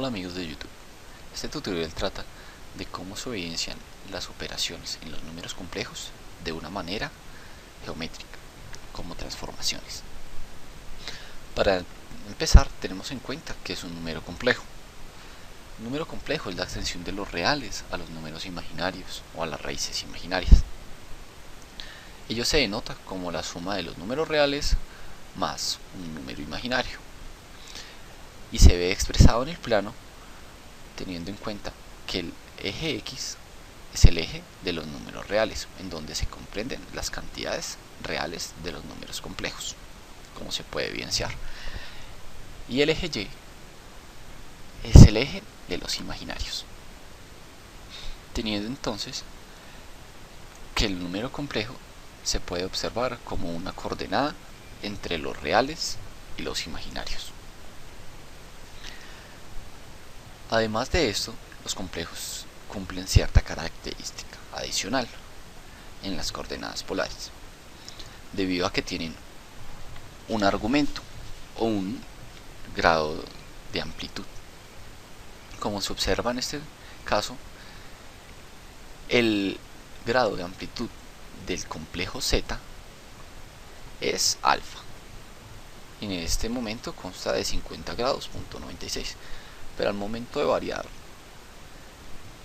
Hola amigos de YouTube. Este tutorial trata de cómo se evidencian las operaciones en los números complejos de una manera geométrica, como transformaciones. Para empezar, tenemos en cuenta que es un número complejo. Un número complejo es la extensión de los reales a los números imaginarios o a las raíces imaginarias. Ello se denota como la suma de los números reales más un número imaginario, y se ve expresado en el plano teniendo en cuenta que el eje X es el eje de los números reales, en donde se comprenden las cantidades reales de los números complejos, como se puede evidenciar. Y el eje Y es el eje de los imaginarios, teniendo entonces que el número complejo se puede observar como una coordenada entre los reales y los imaginarios. Además de esto, los complejos cumplen cierta característica adicional en las coordenadas polares, debido a que tienen un argumento o un grado de amplitud. Como se observa en este caso, el grado de amplitud del complejo Z es alfa, y en este momento consta de 50 grados, punto 96, pero al momento de variar,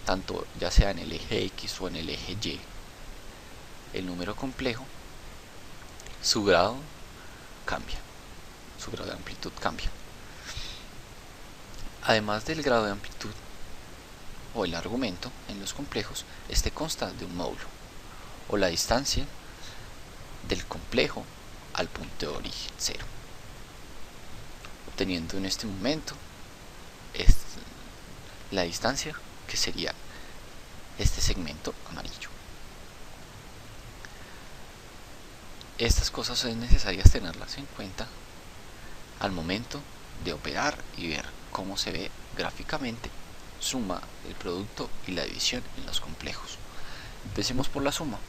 tanto ya sea en el eje X o en el eje Y, el número complejo, su grado cambia, su grado de amplitud cambia. Además del grado de amplitud o el argumento en los complejos, este consta de un módulo o la distancia del complejo al punto de origen 0, obteniendo en este momento la distancia que sería este segmento amarillo. Estas cosas es necesarias tenerlas en cuenta al momento de operar y ver cómo se ve gráficamente suma, el producto y la división en los complejos. Empecemos por la suma.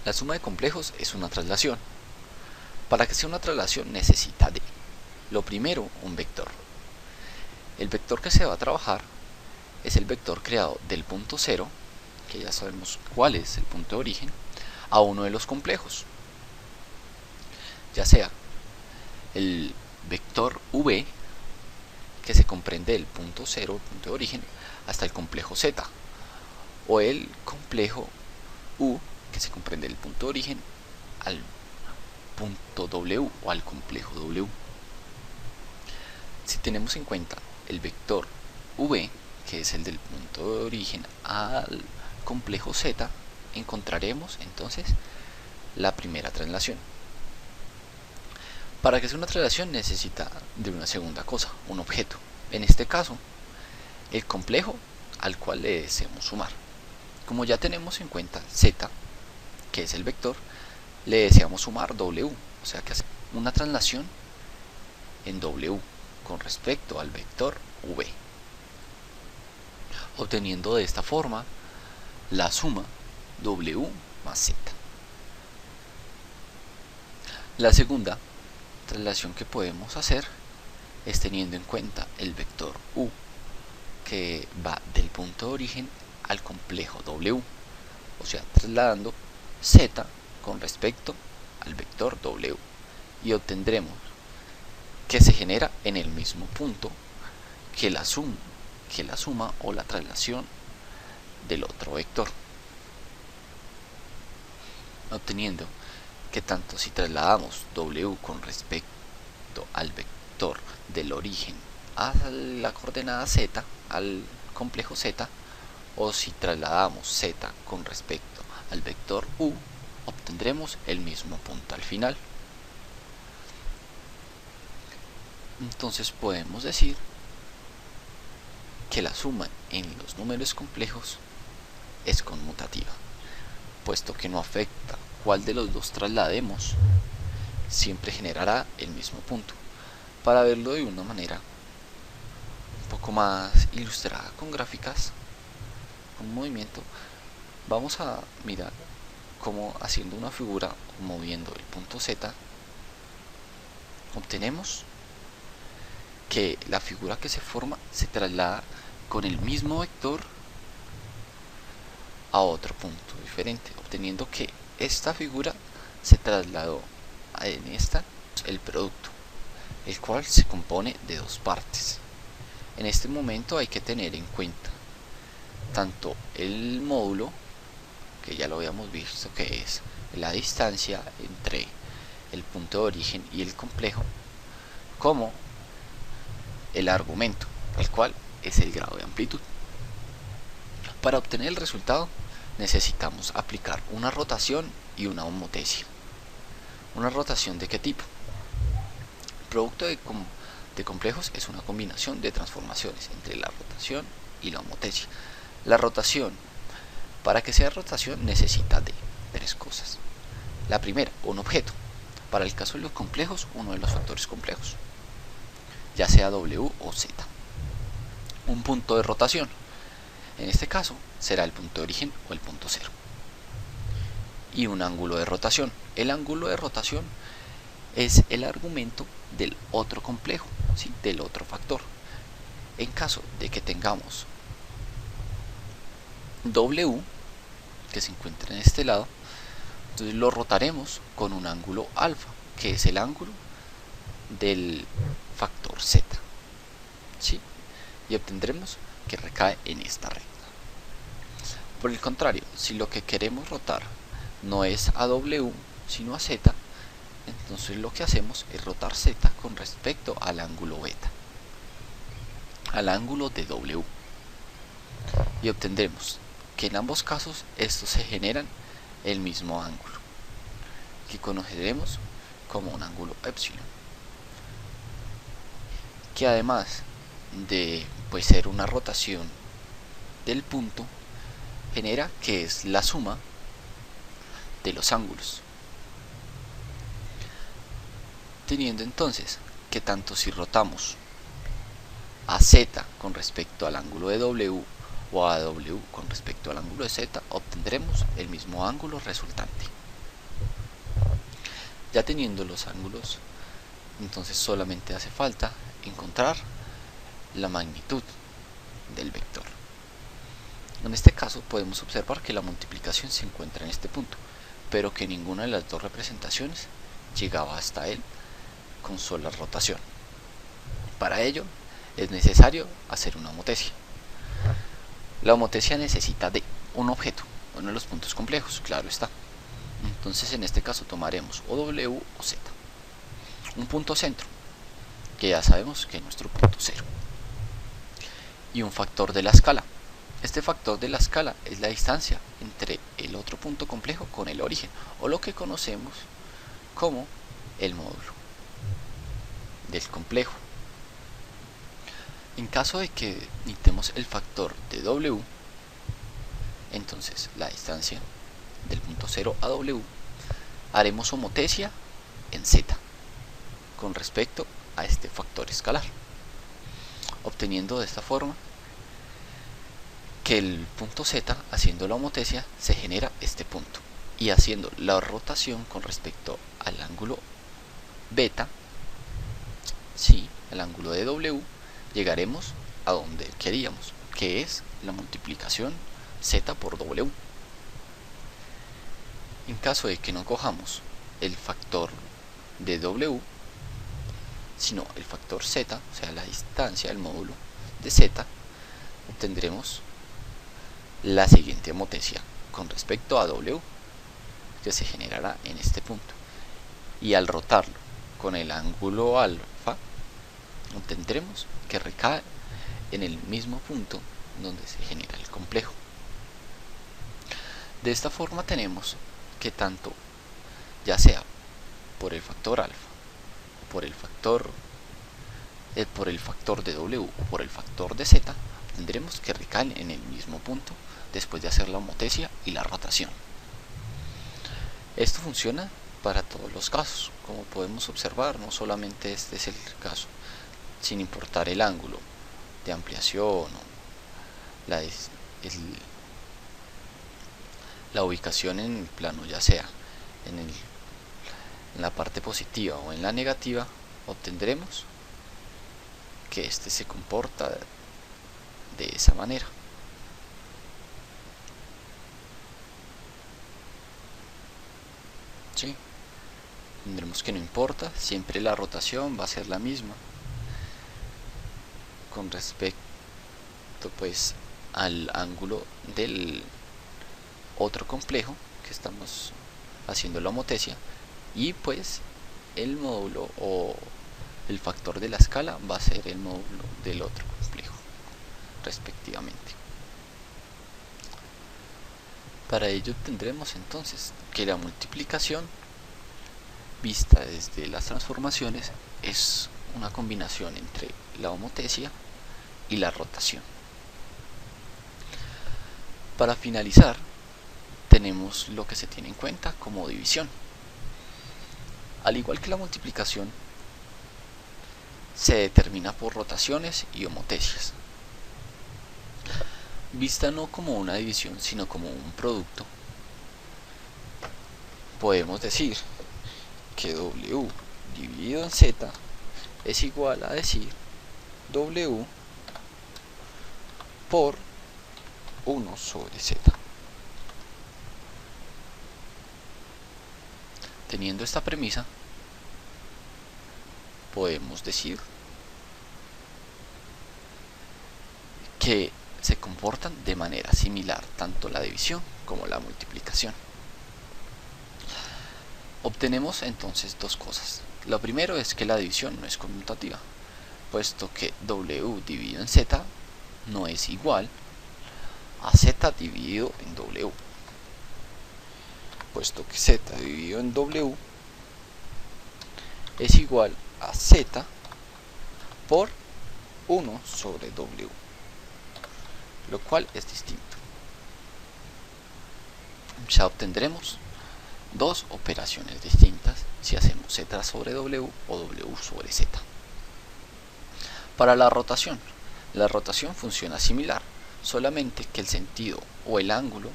La suma de complejos es una traslación. Para que sea una traslación necesita de, lo primero, un vector. El vector que se va a trabajar es el vector creado del punto 0, que ya sabemos cuál es el punto de origen, a uno de los complejos, ya sea el vector v, que se comprende del punto 0, el punto de origen, hasta el complejo z, o el complejo u, que se comprende del punto de origen al punto w o al complejo w. Si tenemos en cuenta el vector v, que es el del punto de origen al complejo z, encontraremos entonces la primera traslación. Para que sea una traslación necesita de una segunda cosa, un objeto. En este caso, el complejo al cual le deseamos sumar. Como ya tenemos en cuenta z, que es el vector, le deseamos sumar w, o sea que hace una traslación en w con respecto al vector v, obteniendo de esta forma la suma w más z. La segunda traslación que podemos hacer es teniendo en cuenta el vector u, que va del punto de origen al complejo w, o sea, trasladando z con respecto al vector w, y obtendremos que se genera en el mismo punto que la suma o la traslación del otro vector, obteniendo que tanto si trasladamos w con respecto al vector del origen a la coordenada z, al complejo z, o si trasladamos z con respecto al vector u, obtendremos el mismo punto al final. Entonces podemos decir que la suma en los números complejos es conmutativa, puesto que no afecta cuál de los dos traslademos, siempre generará el mismo punto. Para verlo de una manera un poco más ilustrada con gráficas, un movimiento, vamos a mirar cómo, haciendo una figura moviendo el punto Z, obtenemos que la figura que se forma se traslada con el mismo vector a otro punto diferente, obteniendo que esta figura se trasladó en esta el producto, el cual se compone de dos partes. En este momento hay que tener en cuenta tanto el módulo, que ya lo habíamos visto que es la distancia entre el punto de origen y el complejo, como el argumento, el cual es el grado de amplitud. Para obtener el resultado necesitamos aplicar una rotación y una homotesia. ¿Una rotación de qué tipo? El producto de complejos es una combinación de transformaciones entre la rotación y la homotesia. La rotación, para que sea rotación, necesita de tres cosas. La primera, un objeto. Para el caso de los complejos, uno de los factores complejos, ya sea W o Z. Un punto de rotación. En este caso será el punto de origen o el punto cero. Y un ángulo de rotación. El ángulo de rotación es el argumento del otro complejo, ¿sí? Del otro factor. En caso de que tengamos W, que se encuentra en este lado, entonces lo rotaremos con un ángulo alfa, que es el ángulo del factor Z, ¿sí? Y obtendremos que recae en esta recta. Por el contrario, si lo que queremos rotar no es a W, sino a Z, entonces lo que hacemos es rotar Z con respecto al ángulo beta, al ángulo de W. Y obtendremos que en ambos casos estos se generan el mismo ángulo, que conoceremos como un ángulo epsilon, que además de ser una rotación del punto, genera que es la suma de los ángulos, teniendo entonces que tanto si rotamos a Z con respecto al ángulo de W o a W con respecto al ángulo de Z, obtendremos el mismo ángulo resultante. Ya teniendo los ángulos, entonces solamente hace falta encontrar la magnitud del vector. En este caso podemos observar que la multiplicación se encuentra en este punto, pero que ninguna de las dos representaciones llegaba hasta él con sola rotación. Para ello es necesario hacer una homotesia. La homotesia necesita de un objeto, uno de los puntos complejos, claro está. Entonces en este caso tomaremos o W o Z. Un punto centro, que ya sabemos que es nuestro punto cero. Y un factor de la escala. Este factor de la escala es la distancia entre el otro punto complejo con el origen, o lo que conocemos como el módulo del complejo. En caso de que necesitemos el factor de W, entonces la distancia del punto 0 a W, haremos homotesia en Z con respecto a este factor escalar, obteniendo de esta forma que el punto Z, haciendo la homotesia, se genera este punto, y haciendo la rotación con respecto al ángulo beta, sí, el ángulo de W, llegaremos a donde queríamos, que es la multiplicación Z por W. En caso de que no cojamos el factor de W, sino el factor Z, o sea la distancia, el módulo de Z, obtendremos la siguiente homotesia con respecto a W, que se generará en este punto, y al rotarlo con el ángulo alfa, obtendremos que recae en el mismo punto donde se genera el complejo. De esta forma tenemos que tanto, ya sea por el factor alfa, por el factor de W o por el factor de Z, tendremos que recaen en el mismo punto después de hacer la homotesia y la rotación. Esto funciona para todos los casos, como podemos observar. No solamente este es el caso, sin importar el ángulo de ampliación o la ubicación en el plano, ya sea en la parte positiva o en la negativa, obtendremos que este se comporta de esa manera. ¿Sí? Tendremos que no importa, siempre la rotación va a ser la misma con respecto pues al ángulo del otro complejo que estamos haciendo la homotecia, y pues el módulo o el factor de la escala va a ser el módulo del otro complejo respectivamente. Para ello tendremos entonces que la multiplicación vista desde las transformaciones es una combinación entre la homotecia y la rotación. Para finalizar, tenemos lo que se tiene en cuenta como división. Al igual que la multiplicación, se determina por rotaciones y homotecias. Vista no como una división, sino como un producto, podemos decir que W dividido en Z es igual a decir W por 1 sobre Z. Teniendo esta premisa, podemos decir que se comportan de manera similar tanto la división como la multiplicación. Obtenemos entonces dos cosas. Lo primero es que la división no es conmutativa, puesto que W dividido en Z no es igual a Z dividido en W, puesto que Z dividido en W es igual a Z por 1 sobre W, lo cual es distinto. Ya obtendremos dos operaciones distintas si hacemos Z sobre W o W sobre Z. Para la rotación funciona similar, solamente que el sentido o el ángulo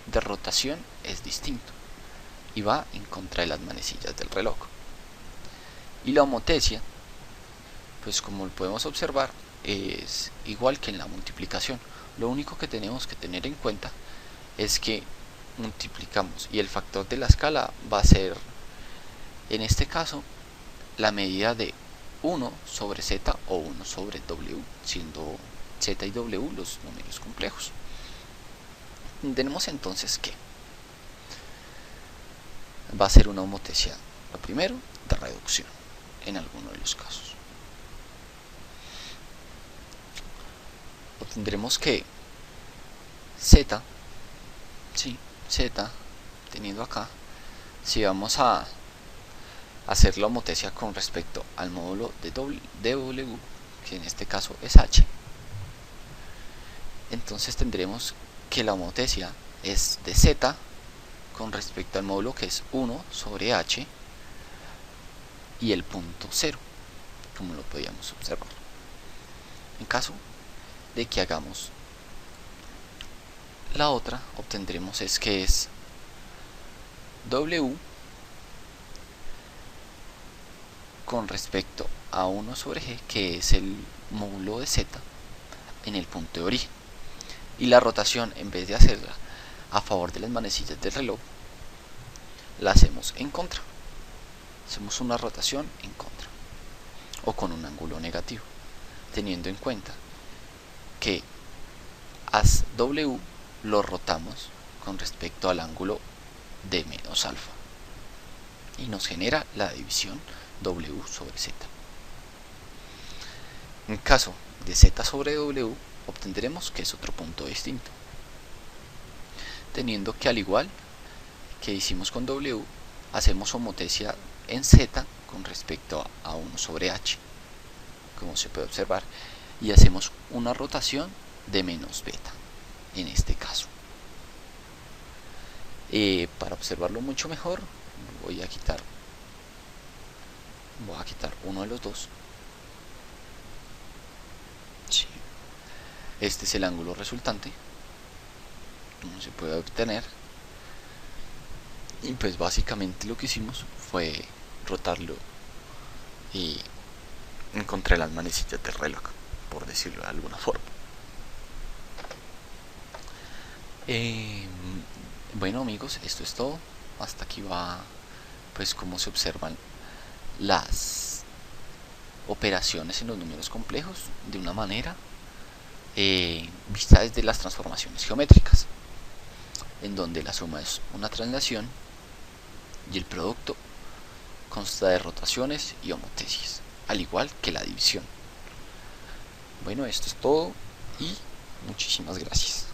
de rotación es distinto y va en contra de las manecillas del reloj. Y la homotecia, pues como podemos observar, es igual que en la multiplicación. Lo único que tenemos que tener en cuenta es que multiplicamos y el factor de la escala va a ser, en este caso, la medida de 1 sobre Z o 1 sobre W, siendo Z y W los números complejos. Tenemos entonces que va a ser una homotecia, lo primero, de reducción en alguno de los casos. Obtendremos que Z, Z, teniendo acá, si vamos a hacer la homotecia con respecto al módulo de W, que en este caso es H, entonces tendremos que la homotecia es de Z con respecto al módulo que es 1 sobre H y el punto 0, como lo podíamos observar. En caso de que hagamos la otra, obtendremos es que es W con respecto a 1 sobre G, que es el módulo de Z en el punto de origen. Y la rotación, en vez de hacerla a favor de las manecillas del reloj, la hacemos en contra. Hacemos una rotación en contra o con un ángulo negativo, teniendo en cuenta que haz W lo rotamos con respecto al ángulo de menos alfa y nos genera la división W sobre Z. En caso de Z sobre W, obtendremos que es otro punto distinto, teniendo que, al igual que hicimos con W, hacemos homotecia en Z con respecto a 1 sobre H, como se puede observar, y hacemos una rotación de menos beta en este caso. Para observarlo mucho mejor, voy a quitar uno de los dos. Sí. Este es el ángulo resultante, como se puede obtener, y pues básicamente lo que hicimos fue rotarlo encontré las manecillas del reloj, por decirlo de alguna forma. Bueno amigos, esto es todo. Hasta aquí va pues cómo se observan las operaciones en los números complejos de una manera vista desde las transformaciones geométricas, en donde la suma es una translación y el producto consta de rotaciones y homotesias, al igual que la división. Bueno, esto es todo y muchísimas gracias.